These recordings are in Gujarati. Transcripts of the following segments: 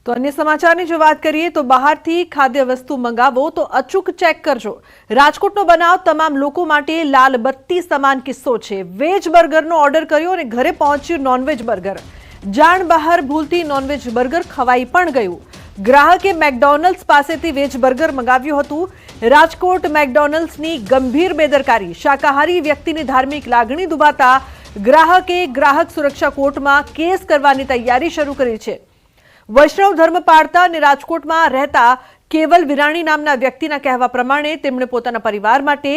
તો અન્ય સમાચારની જો વાત કરીએ તો બહારથી ખાદ્ય વસ્તુ મંગાવો તો અચૂક ચેક કરજો। રાજકોટનો બનાવ તમામ લોકો માટે લાલ બત્તી સમાન કિસ્સો છે। વેજ બર્ગરનો ઓર્ડર કર્યો અને ઘરે પહોંચ્યું નોનવેજ બર્ગર। જાણ બહાર ભૂલથી નોનવેજ બર્ગર ખવાઈ પણ ગયું। ગ્રાહકે મેકડોનલ્ડ્સ પાસેથી વેજ બર્ગર મંગાવ્યું હતું। રાજકોટ મેકડોનલ્ડ્સની ગંભીર બેદરકારી। શાકાહારી વ્યક્તિની ધાર્મિક લાગણી દુભાતા ગ્રાહકે ગ્રાહક સુરક્ષા કોર્ટમાં કેસ કરવાની તૈયારી શરૂ કરી છે। વૈષ્ણવ ધર્મ પાળતા અને રાજકોટમાં રહેતા કેવલ વિરાણી નામના વ્યક્તિના કહેવા પ્રમાણે તેમણે પોતાના પરિવાર માટે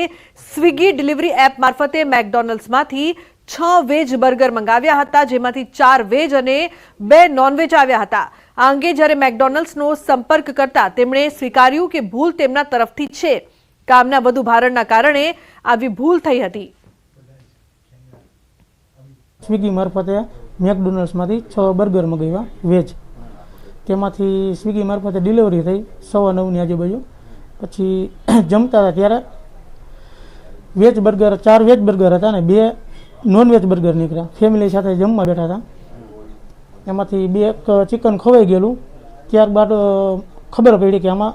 સ્વિગી ડિલિવરી એપ મારફતે મેકડોનલ્ડ્સમાંથી 6 વેજ બર્ગર મંગાવ્યા હતા, જેમાંથી 4 વેજ અને 2 નોનવેજ આવ્યા હતા। આ અંગે જ્યારે મેકડોનલ્ડ્સનો સંપર્ક કરતા તેમણે સ્વીકાર્યું કે ભૂલ તેમના તરફથી છે। કામના વધુ ભારણના કારણે આવી ભૂલ થઈ હતી। સ્વિગી મારફતે મેકડોનલ્ડ્સમાંથી 6 બર્ગર મંગાવ્યા વેજ। તેમાંથી સ્વિગી મારફતે ડિલિવરી થઈ 9:15ની આજુબાજુ। પછી જમતા હતા ત્યારે વેજ બર્ગર 4 વેજ બર્ગર હતા અને 2 નોનવેજ બર્ગર નીકળ્યા। ફેમિલી સાથે જમવા બેઠા હતા, એમાંથી 2 ચિકન ખવાઈ ગયેલું। ત્યારબાદ ખબર પડી કે આમાં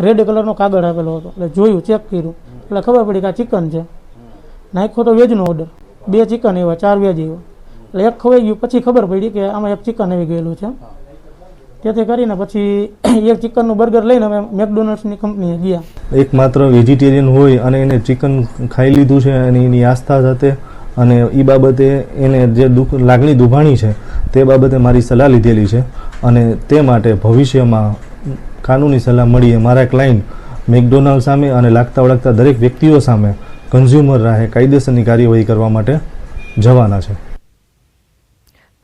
રેડ કલરનો કાગળ આપેલો હતો, એટલે જોયું, ચેક કર્યું એટલે ખબર પડી કે આ ચિકન છે। નાખ્યો તો વેજનો ઓર્ડર, 2 ચિકન આવ્યા, 4 વેજ આવ્યા, એટલે એક ખવાઈ ગયું। પછી ખબર પડી કે આમાં એક ચિકન આવી ગયેલું છે। તેથી કરીને પછી એક ચિકનનું બર્ગર લઈને અમે મેકડોનલ્ડ્સની કંપનીએ ગયા। એકમાત્ર વેજીટેરિયન હોય અને એને ચિકન ખાઈ લીધું છે અને એની આસ્થા સાથે અને એ બાબતે એને જે લાગણી દુભાણી છે તે બાબતે મારી સલાહ લીધેલી છે અને તે માટે ભવિષ્યમાં કાનૂની સલાહ મળીએ મારા ક્લાયન્ટ મેકડોનલ્ડ સામે અને લાગતા વળગતા દરેક વ્યક્તિઓ સામે કન્ઝ્યુમર રાહે કાયદેસરની કાર્યવાહી કરવા માટે જવાના છે।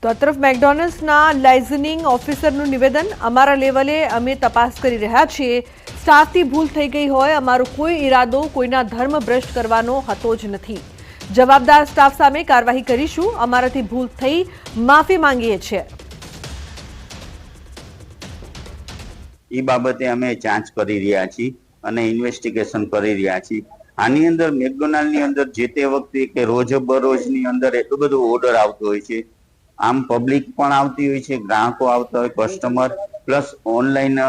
તો આ તરફ મેકડોનલ્ડ્સના લાઇઝનિંગ ઓફિસરનું નિવેદન, અમારા લેવલે અમે તપાસ કરી રહ્યા છીએ। સ્ટાફથી ભૂલ થઈ ગઈ હોય, અમારો કોઈ ઈરાદો કોઈના ધર્મ ભ્રષ્ટ કરવાનો હતો જ નથી। જવાબદાર સ્ટાફ સામે કાર્યવાહી કરીશું, અમારાથી ભૂલ થઈ, માફી માંગીએ છીએ। એ બાબતે અમે જાંચ કરી રહ્યા છીએ અને ઇન્વેસ્ટિગેશન કરી રહ્યા છીએ। આની અંદર મેકડોનાલ્ડની અંદર જે તે વખતે કે રોજબરોજની અંદર એટલું બધું ઓર્ડર આવતો હોય છે, આમ પબ્લિક પણ આવતી હોય છે, ગ્રાહકો આવતા હોય, કસ્ટમર પ્લસ ઓનલાઈન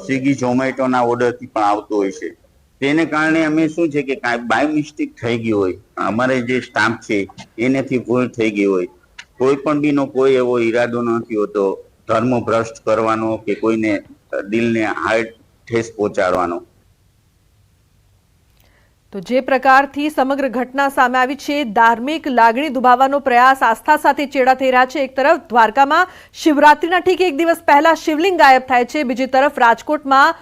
સ્વિગી ઝોમેટોના ઓર્ડરથી પણ આવતો હોય છે। તેને કારણે અમે શું છે કે કાંઈ બાય મિસ્ટેક થઈ ગયું હોય, અમારે જે સ્ટાફ છે એનેથી ભૂલ થઈ ગઈ હોય, કોઈ પણ બીનો કોઈ એવો ઈરાદો નથી હોતો ધર્મ ભ્રષ્ટ કરવાનો કે કોઈને દિલને હાર્ટ ઠેસ પહોંચાડવાનો। તો જે પ્રકારથી સમગ્ર ઘટના સામે આવી છે, ધાર્મિક લાગણી દુભાવવાનો પ્રયાસ આસ્થા સાથે ચેડા થઈ રહ્યા છે। એક તરફ દ્વારકામાં શિવરાત્રીના ઠીક એક દિવસ પહેલા શિવલિંગ ગાયબ થાય છે, બીજી તરફ રાજકોટમાં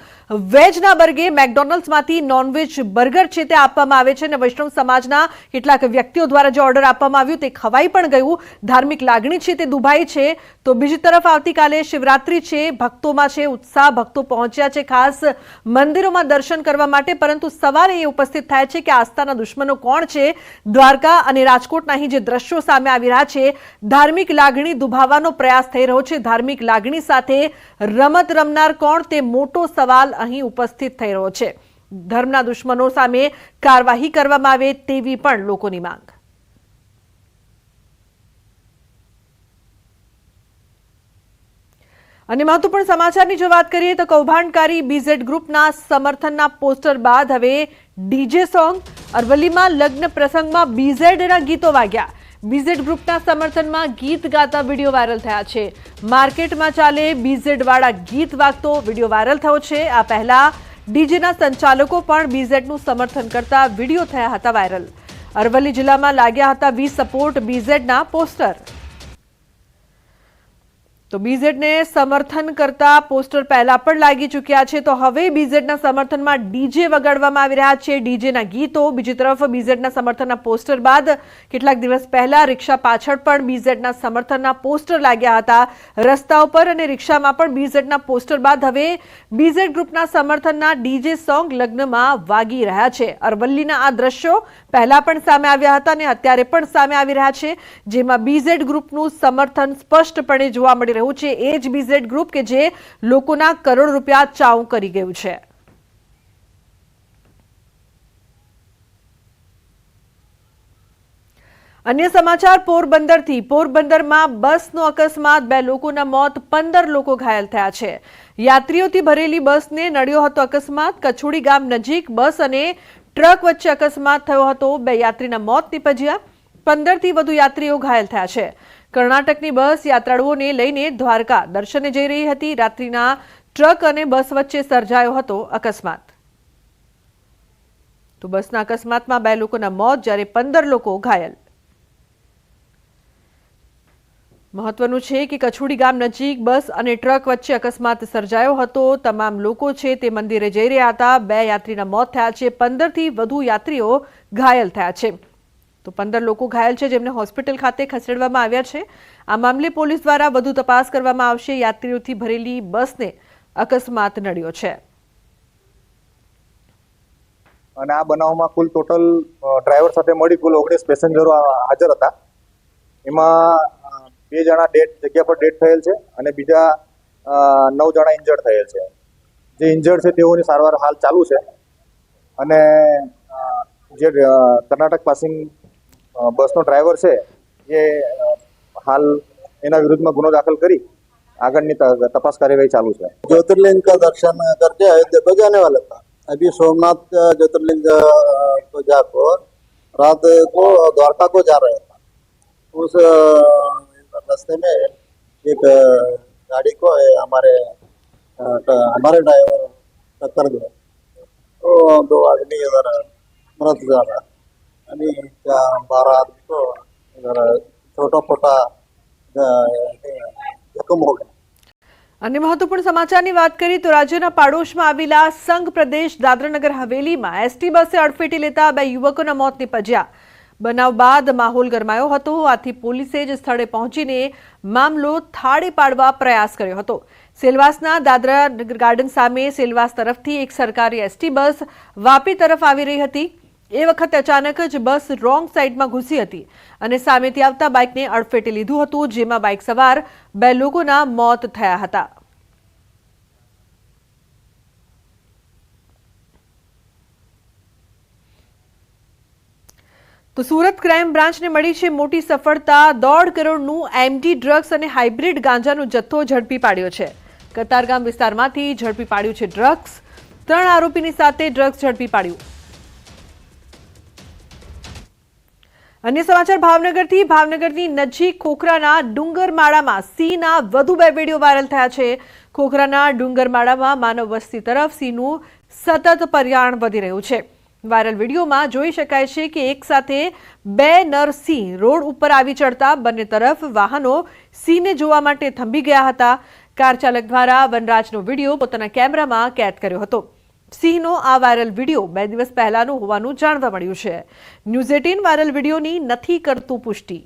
વેજના બર્ગે મેકડોનલ્ડ્સમાંથી નોનવેજ બર્ગર છે તે આપવામાં આવે છે અને વૈષ્ણવ સમાજના કેટલાક વ્યક્તિઓ દ્વારા જે ઓર્ડર આપવામાં આવ્યું તે ખવાઈ પણ ગયું। ધાર્મિક લાગણી છે તે દુભાઈ છે। તો બીજી તરફ આવતીકાલે શિવરાત્રી છે, ભક્તોમાં છે ઉત્સાહ, ભક્તો પહોંચ્યા છે ખાસ મંદિરોમાં દર્શન કરવા માટે, પરંતુ સવારે એ ઉપસ્થિત થાય છે કે આસ્થાના દુશ્મનો કોણ છે। દ્વારકા અને રાજકોટના અહીં જે દ્રશ્યો સામે આવી રહ્યા છે, ધાર્મિક લાગણી દુભાવવાનો પ્રયાસ થઈ રહ્યો છે। ધાર્મિક લાગણી સાથે રમત રમનાર કોણ, તે મોટો સવાલ અહીં ઉપસ્થિત થઈ રહ્યો છે। ધર્મના દુશ્મનો સામે કાર્યવાહી કરવામાં આવે તેવી પણ લોકોની માંગ। અને મહત્વપૂર્ણ સમાચારની જો વાત કરીએ તો કૌભાંડકારી બીઝેડ ગ્રુપના સમર્થનના પોસ્ટર બાદ હવે ડીજે સોંગ। અરવલ્લીમાં લગ્ન પ્રસંગમાં બીઝેડના ગીતો વાગ્યા। બીઝેડ ગ્રુપના સમર્થનમાં ગીત ગાતા વિડીયો વાયરલ થયા છે। માર્કેટમાં ચાલે બીઝેડ વાળા ગીત વાગતો વિડીયો વાયરલ થયો છે। આ પહેલા ડીજેના સંચાલકો પણ બીઝેડનું સમર્થન કરતા વિડીયો થયા હતા વાયરલ। અરવલ્લી જિલ્લામાં લાગ્યા હતા વી સપોર્ટ બીઝેડના પોસ્ટર। તો બીઝેડને સમર્થન કરતા પોસ્ટર પહેલા પણ લાગી ચૂક્યા છે, તો હવે બીઝેડના સમર્થનમાં ડીજે વગાડવામાં આવી રહ્યા છે, ડીજેના ગીતો। બીજી તરફ બીઝેડના સમર્થનના પોસ્ટર બાદ કેટલાક દિવસ પહેલા રિક્ષા પાછળ પણ બીઝેડના સમર્થનના પોસ્ટર લાગ્યા હતા। રસ્તા ઉપર અને રિક્ષામાં પણ બીઝેડના પોસ્ટર બાદ હવે બીઝેડ ગ્રુપના સમર્થનના ડીજે સોંગ લગ્નમાં વાગી રહ્યા છે। અરવલ્લીના આ દ્રશ્યો પહેલા પણ સામે આવ્યા હતા અને અત્યારે પણ સામે આવી રહ્યા છે, જેમાં બીઝેડ ગ્રુપનું સમર્થન સ્પષ્ટપણે જોવા મળી રહ્યું છે। એ જ બીઝેડ ગ્રુપ કે જે લોકોના કરોડ રૂપિયા ચાઉ કરી ગયું છે। અન્ય સમાચાર પોરબંદરથી. પોરબંદરમાં બસનો અકસ્માત, 2 લોકોના મોત, 15 લોકો ઘાયલ થયા છે. યાત્રીઓથી ભરેલી બસને નડ્યો હતો અકસ્માત. કછોડી ગામ નજીક બસ અને ટ્રક વચ્ચે અકસ્માત થયો હતો. 2 યાત્રીના મોત નીપજ્યા. 15થી વધુ યાત્રીઓ ઘાયલ થયા છે. કર્ણાટકની બસ યાત્રાળુઓને લઈને દ્વારકા દર્શને જઈ રહી હતી. રાત્રિના ટ્રક અને બસ વચ્ચે સર્જાયો હતો અકસ્માત. તો બસના અકસ્માતમાં 2 લોકોના મોત જ્યારે 15 લોકો ઘાયલ. મહત્વનું છે કે કછોડી ગામ નજીક બસ અને ટ્રક વચ્ચે અકસ્માત સર્જાયો હતો. તમામ લોકો છે તે મંદિરે જઈ રહ્યા હતા. 2 યાત્રીના મોત થયા છે. 15થી વધુ યાત્રીઓ ઘાયલ થયા છે. તો 15 લોકો ઘાયલ છે જેમને હોસ્પિટલ ખાતે ખસેડવામાં આવ્યા છે. આ મામલે પોલીસ દ્વારા વધુ તપાસ કરવામાં આવશે. યાત્રીઓથી ભરેલી બસને અકસ્માત નડ્યો છે. અને આ બનાવમાં કુલ ટોટલ ડ્રાઈવર સાથે મળી કુલ 19 પેસેન્જરો હાજર હતા. એમાં 2 જણા જગ્યા પર ડેથ થયેલ છે અને બીજા 9 જણા ઇન્જર્ડ થયેલ છે. જે ઇન્જર્ડ છે તેઓની સારવાર હાલ ચાલુ છે અને જે કર્ણાટક પાસિંગ બસનો ડ્રાઈવર છે એ હાલ એના વિરુદ્ધમાં ગુનો દાખલ કરી આગળની तपास कार्यवाही चालू है. ज्योतिर्लिंग का दर्शन करके अयोध्या को जाने वाला था. अभी सोमनाथ ज्योतिर्लिंग को जाकर रात को द्वारका को जा रहे था. उस रास्ते में एक गाड़ी को हमारे ड्राइवर टक्कर दिया तो 2 आदमी इधर मृत जा रहा आणि 12 आदमी को इधर छोटा मोटा जख्म हो गया. અને મહત્વપૂર્ણ સમાચારની વાત કરીએ તો રાજ્યના પાડોશમાં આવેલા સંઘ પ્રદેશ દાદરાનગર હવેલીમાં એસટી બસે અડફેટે લેતા 2 યુવકોના મોત નીપજ્યા. બનાવ બાદ માહોલ ગરમાયો હતો. આથી પોલીસે જ સ્થળે પહોંચીને મામલો થાળે પાડવા પ્રયાસ કર્યો હતો. સેલવાસના દાદરા ગાર્ડન સામે સેલવાસ તરફથી એક સરકારી એસટી બસ વાપી તરફ આવી રહી હતી. એ વખતે અચાનક જ બસ રોંગ સાઈડમાં ઘૂસી હતી અને સામેથી આવતા બાઇકને અડફેટે લીધું હતું, જેમાં બાઇક સવાર 2 લોકોના મોત થયા હતા. તો સુરત ક્રાઇમ બ્રાન્ચને મળી છે મોટી સફળતા. 1.5 કરોડનું એમડી ડ્રગ્સ અને હાઇબ્રિડ ગાંજાનો જથ્થો ઝડપી પાડ્યો છે. કતારગામ વિસ્તારમાંથી ઝડપી પાડ્યું છે ડ્રગ્સ. 3 આરોપીની સાથે ડ્રગ્સ ઝડપી પાડ્યું. અન્ય સમાચાર ભાવનગરથી. ભાવનગરની નજીક ખોખરાના ડુંગરમાળામાં સિંહના વધુ 2 વિડીયો વાયરલ થયા છે. ખોખરાના ડુંગરમાળામાં માનવ વસ્તી તરફ સિંહનું સતત પર્યાણ વધી રહ્યું છે. વાયરલ વિડીયોમાં જોઈ શકાય છે કે એક સાથે 2 નર સિંહ રોડ ઉપર આવી ચડતા બંને તરફ વાહનો સિંહને જોવા માટે થંભી ગયા હતા. કાર ચાલક દ્વારા વનરાજનો વિડીયો પોતાના કેમેરામાં કેદ કર્યો હતો. સિંહનો આ વાયરલ વિડીયો 2 દિવસ પહેલાનો હોવાનું જાણવા મળ્યું છે. ન્યૂઝ 18 વાયરલ વિડીયોની નથી કરતું પુષ્ટિ.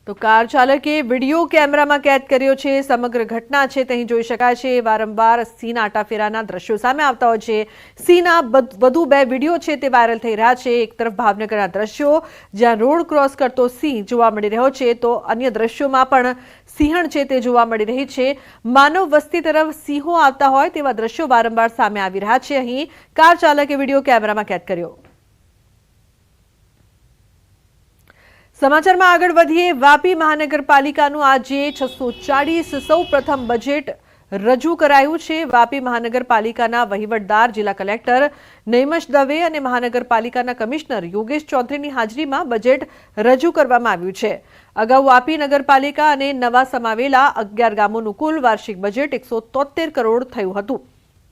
તો કાર ચાલકે વિડીયો કેમેરામાં કેદ કર્યો છે. સમગ્ર ઘટના છે તે અહીં જોઈ શકાય છે. વારંવાર સિંહના આટાફેરાના દ્રશ્યો સામે આવતા હોય છે. સિંહના વધુ 2 વિડીયો છે તે વાયરલ થઈ રહ્યા છે. એક તરફ ભાવનગરના દ્રશ્યો જ્યાં રોડ ક્રોસ કરતો સિંહ જોવા મળી રહ્યો છે, તો અન્ય દ્રશ્યોમાં પણ સિંહણ છે તે જોવા મળી રહી છે. માનવ વસ્તી તરફ સિંહો આવતા હોય તેવા દ્રશ્યો વારંવાર સામે આવી રહ્યા છે. અહીં કાર ચાલકે વિડીયો કેમેરામાં કેદ કર્યો. સમાચારમાં આગળ વધીએ. વાપી મહાનગરપાલિકાનું આજે 640 સૌ પ્રથમ બજેટ રજૂ કરાયું છે. વાપી મહાનગરપાલિકાના વહીવટદાર જિલ્લા કલેક્ટર નૈમશ દવે અને મહાનગરપાલિકાના કમિશનર યોગેશ ચૌધરીની હાજરીમાં બજેટ રજૂ કરવામાં આવ્યું છે. અગાઉ વાપી નગરપાલિકા અને નવા સમાવેલા 11 ગામોનું કુલ વાર્ષિક બજેટ 173 કરોડ થયું હતું,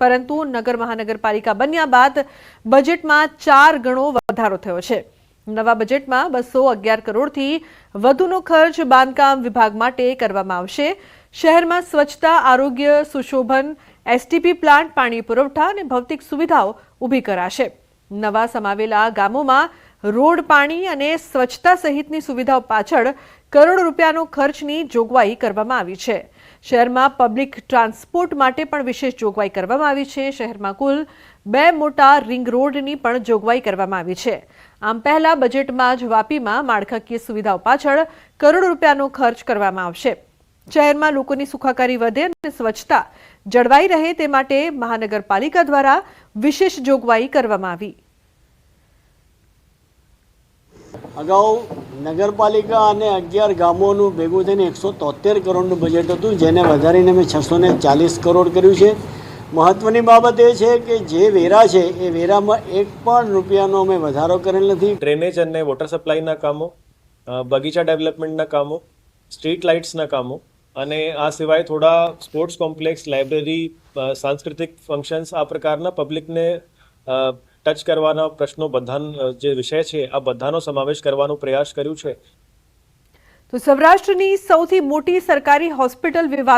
પરંતુ નગર મહાનગરપાલિકા બન્યા બાદ બજેટમાં 4 ગણો વધારો થયો છે. નવા બજેટમાં 211 કરોડથી વધુનો ખર્ચ બાંધકામ વિભાગ માટે કરવામાં આવશે. શહેરમાં સ્વચ્છતા, આરોગ્ય, સુશોભન, એસટીપી પ્લાન્ટ, પાણી પુરવઠા અને ભૌતિક સુવિધાઓ ઊભી કરાશે. નવા સમાવેલા ગામોમાં રોડ, પાણી અને સ્વચ્છતા સહિતની સુવિધાઓ પાછળ કરોડ રૂપિયાનો ખર્ચની જોગવાઈ કરવામાં આવી છે. શહેરમાં પબ્લિક ટ્રાન્સપોર્ટ માટે પણ વિશેષ જોગવાઈ કરવામાં આવી છે. શહેરમાં કુલ 2 મોટા રિંગ રોડની પણ જોગવાઈ કરવામાં આવી છે. આમ પહેલા બજેટમાં જ વાપીમાં માળખાકીય સુવિધાઓ પાછળ કરોડ રૂપિયાનો ખર્ચ કરવામાં આવશે. શહેરમાં લોકોની સુખાકારી વધે અને સ્વચ્છતા જળવાઈ રહે તે માટે મહાનગરપાલિકા દ્વારા વિશેષ જોગવાઈ કરવામાં આવી. અગાઉ નગરપાલિકા અને 11 ગામોનું ભેગું થઈને 173 કરોડનું બજેટ હતું, જેને વધારીને અમે 640 કરોડ કર્યું છે. મહત્વની બાબત એ છે કે જે વેરા છે એ વેરામાં એક પણ રૂપિયાનો અમે વધારો કરેલ નથી. ડ્રેનેજ અને વોટર સપ્લાયના કામો, બગીચા ડેવલપમેન્ટના કામો, સ્ટ્રીટ લાઇટ્સના કામો અને આ સિવાય થોડા સ્પોર્ટ્સ કોમ્પ્લેક્સ, લાઇબ્રેરી, સાંસ્કૃતિક ફંક્શન્સ, આ પ્રકારના પબ્લિકને ટચ કરવાના પ્રશ્નો, બધા જે વિષય છે આ બધાનો સમાવેશ કરવાનો પ્રયાસ કર્યું છે. તો સૌરાષ્ટ્રની સૌથી મોટી સરકારી હોસ્પિટલ વિવાદ